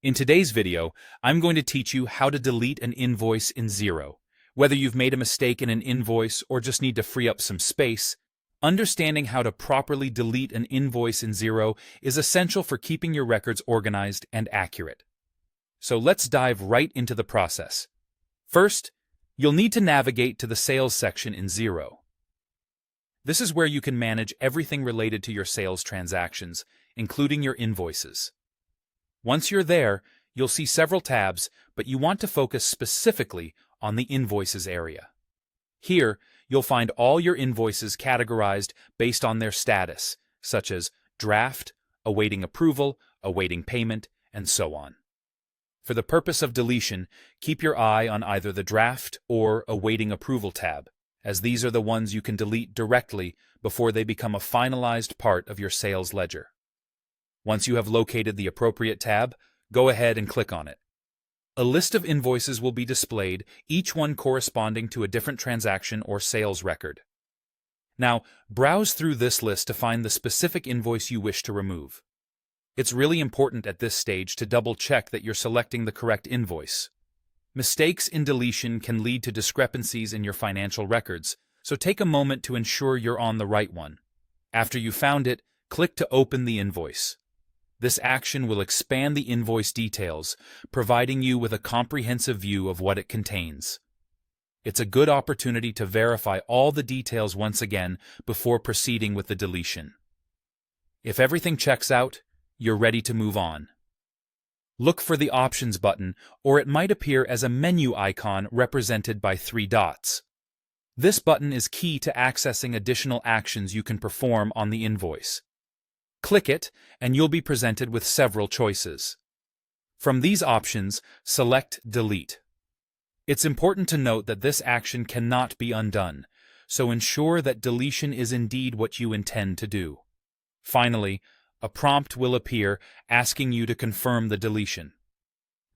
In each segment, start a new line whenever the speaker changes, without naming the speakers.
In today's video, I'm going to teach you how to delete an invoice in Xero. Whether you've made a mistake in an invoice or just need to free up some space, understanding how to properly delete an invoice in Xero is essential for keeping your records organized and accurate. So let's dive right into the process. First, you'll need to navigate to the Sales section in Xero. This is where you can manage everything related to your sales transactions, including your invoices. Once you're there, you'll see several tabs, but you want to focus specifically on the Invoices area. Here, you'll find all your invoices categorized based on their status, such as draft, awaiting approval, awaiting payment, and so on. For the purpose of deletion, keep your eye on either the draft or awaiting approval tab, as these are the ones you can delete directly before they become a finalized part of your sales ledger. Once you have located the appropriate tab, go ahead and click on it. A list of invoices will be displayed, each one corresponding to a different transaction or sales record. Now, browse through this list to find the specific invoice you wish to remove. It's really important at this stage to double-check that you're selecting the correct invoice. Mistakes in deletion can lead to discrepancies in your financial records, so take a moment to ensure you're on the right one. After you've found it, click to open the invoice. This action will expand the invoice details, providing you with a comprehensive view of what it contains. It's a good opportunity to verify all the details once again before proceeding with the deletion. If everything checks out, you're ready to move on. Look for the Options button, or it might appear as a menu icon represented by 3 dots. This button is key to accessing additional actions you can perform on the invoice. Click it, and you'll be presented with several choices. From these options, select Delete. It's important to note that this action cannot be undone, so ensure that deletion is indeed what you intend to do. Finally, a prompt will appear asking you to confirm the deletion.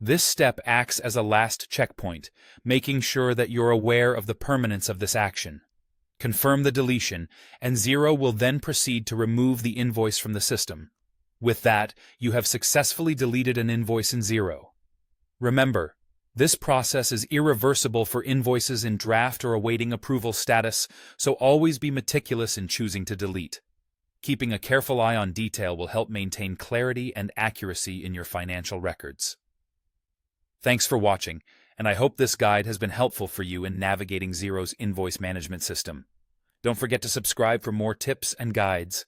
This step acts as a last checkpoint, making sure that you're aware of the permanence of this action. Confirm the deletion, and Xero will then proceed to remove the invoice from the system. With that, you have successfully deleted an invoice in Xero. Remember, this process is irreversible for invoices in draft or awaiting approval status, so always be meticulous in choosing to delete. Keeping a careful eye on detail will help maintain clarity and accuracy in your financial records. Thanks for watching, and I hope this guide has been helpful for you in navigating Xero's invoice management system. Don't forget to subscribe for more tips and guides.